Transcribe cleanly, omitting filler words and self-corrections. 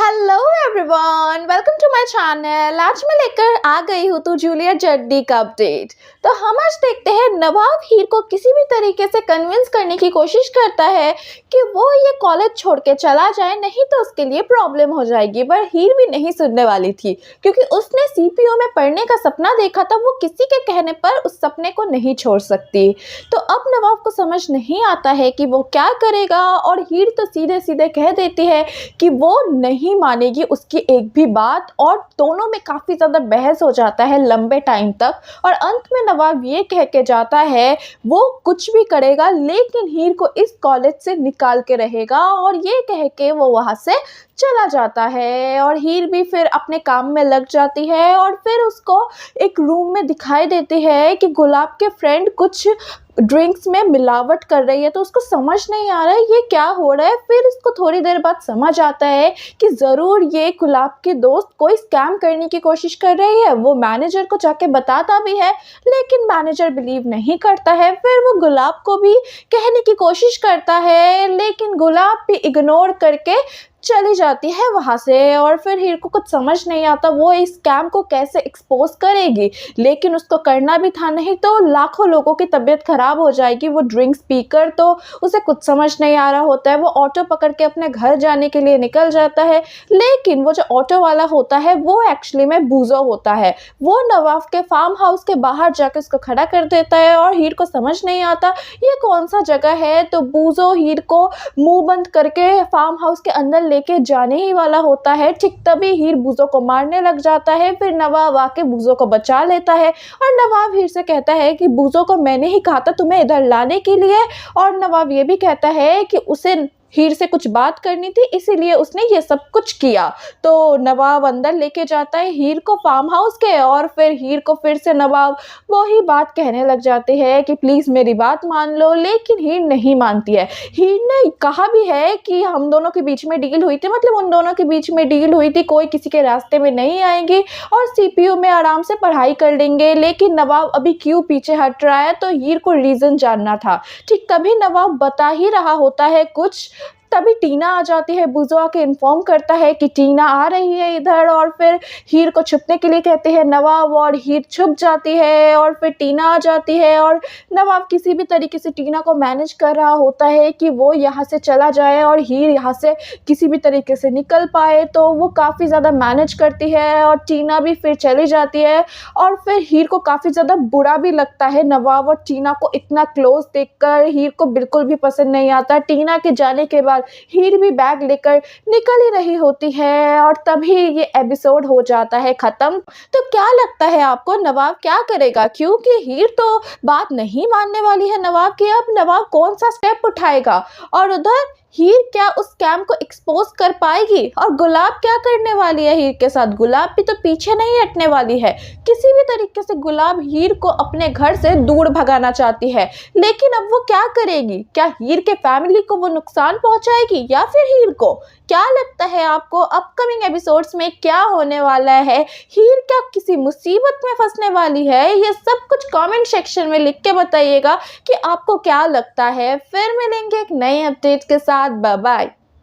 Hello everyone, welcome to my channel. आज मैं लेकर आ गई हूँ तो जूलियट जर्नी का अपडेट। तो हम आज देखते हैं नवाब हीर को किसी भी तरीके से कन्विंस करने की कोशिश करता है कि वो ये कॉलेज छोड़ के चला जाए, नहीं तो उसके लिए प्रॉब्लम हो जाएगी। पर हीर भी नहीं सुनने वाली थी क्योंकि उसने सीपीयू में पढ़ने का सपना देखा था। वो किसी के कहने पर उस सपने को नहीं छोड़ सकती। तो अब नवाब को समझ नहीं आता है कि वो क्या करेगा, और हीर तो सीधे सीधे कह देती है कि वो नहीं मानेगी उसकी एक भी बात, और दोनों में काफ़ी ज़्यादा बहस हो जाता है लंबे टाइम तक। और अंत में नवाब ये कह के जाता है वो कुछ भी करेगा लेकिन हीर को इस कॉलेज से निकाल के रहेगा, और ये कह के वो वहाँ से चला जाता है। और हीर भी फिर अपने काम में लग जाती है, और फिर उसको एक रूम में दिखाई देती है कि गुलाब के फ्रेंड कुछ ड्रिंक्स में मिलावट कर रही है। तो उसको समझ नहीं आ रहा है ये क्या हो रहा है। फिर इसको थोड़ी देर बाद समझ आता है कि ज़रूर ये गुलाब की दोस्त कोई स्कैम करने की कोशिश कर रही है। वो मैनेजर को जाके बताता भी है लेकिन मैनेजर बिलीव नहीं करता है। फिर वो गुलाब को भी कहने की कोशिश करता है लेकिन गुलाब भी इग्नोर करके चली जाती है वहाँ से। और फिर हीर को कुछ समझ नहीं आता वो इस स्कैम को कैसे एक्सपोज करेगी, लेकिन उसको करना भी था, नहीं तो लाखों लोगों की तबीयत ख़राब हो जाएगी। वो ड्रिंक्स पीकर तो उसे कुछ समझ नहीं आ रहा होता है। वो ऑटो पकड़ के अपने घर जाने के लिए निकल जाता है, लेकिन वो जो ऑटो वाला होता है वो एक्चुअली में बूजो होता है। वो नवाब के फार्म हाउस के बाहर जाकर उसको खड़ा कर देता है, और हीर को समझ नहीं आता ये कौन सा जगह है। तो बूजो हीर को मुंह बंद करके फार्म हाउस के अंदर लेके जाने ही वाला होता है। ठीक तभी हीर बूजो को मारने लग जाता है। फिर नवाब आके बूजो को बचा लेता है, और नवाब हीर से कहता है कि बूजो को मैंने ही कहा था तुम्हें इधर लाने के लिए। और नवाब ये भी कहता है कि उसे हीर से कुछ बात करनी थी, इसीलिए उसने ये सब कुछ किया। तो नवाब अंदर लेके जाता है हीर को फार्म हाउस के, और फिर हीर को फिर से नवाब वही बात कहने लग जाते हैं कि प्लीज़ मेरी बात मान लो, लेकिन हीर नहीं मानती है। हीर ने कहा भी है कि हम दोनों के बीच में डील हुई थी, मतलब उन दोनों के बीच में डील हुई थी, कोई किसी के रास्ते में नहीं आएंगी और सीपीयू में आराम से पढ़ाई कर लेंगे। लेकिन नवाब अभी क्यों पीछे हट रहा है, तो हीर को रीज़न जानना था। ठीक तभी नवाब बता ही रहा होता है कुछ, तभी टीना आ जाती है। बूजो आके इन्फॉर्म करता है कि टीना आ रही है इधर, और फिर हीर को छुपने के लिए कहते हैं नवाब, और हीर छुप जाती है। और फिर टीना आ जाती है, और नवाब किसी भी तरीके से टीना को मैनेज कर रहा होता है कि वो यहाँ से चला जाए और हीर यहाँ से किसी भी तरीके से निकल पाए। तो वो काफ़ी ज़्यादा मैनेज करती है, और टीना भी फिर चली जाती है। और फिर हीर को काफ़ी ज़्यादा बुरा भी लगता है। नवाब और टीना को इतना क्लोज देखकर हीर को बिल्कुल भी पसंद नहीं आता। टीना के जाने के बाद हीर भी बैग लेकर निकल ही रही होती है, और तभी ये एपिसोड हो जाता है ख़त्म। तो क्या लगता है आपको नवाब क्या करेगा, क्योंकि हीर तो बात नहीं मानने वाली है नवाब की। अब नवाब कौन सा स्टेप उठाएगा, और उधर हीर क्या उस स्कैम को एक्सपोज कर पाएगी, और गुलाब क्या करने वाली है हीर के साथ। गुलाब भी तो पीछे नहीं हटने वाली है। किसी भी तरीके से गुलाब हीर को अपने घर से दूर भगाना चाहती है, लेकिन अब वो क्या करेगी। क्या हीर के फैमिली को वो नुकसान पहुंचाएगी, या फिर हीर को? क्या लगता है आपको अपकमिंग एपिसोड्स में क्या होने वाला है? हीर क्या किसी मुसीबत में फंसने वाली है? ये सब कुछ कमेंट सेक्शन में लिख के बताइएगा कि आपको क्या लगता है। फिर मिलेंगे एक नए अपडेट के साथ। Bye bye.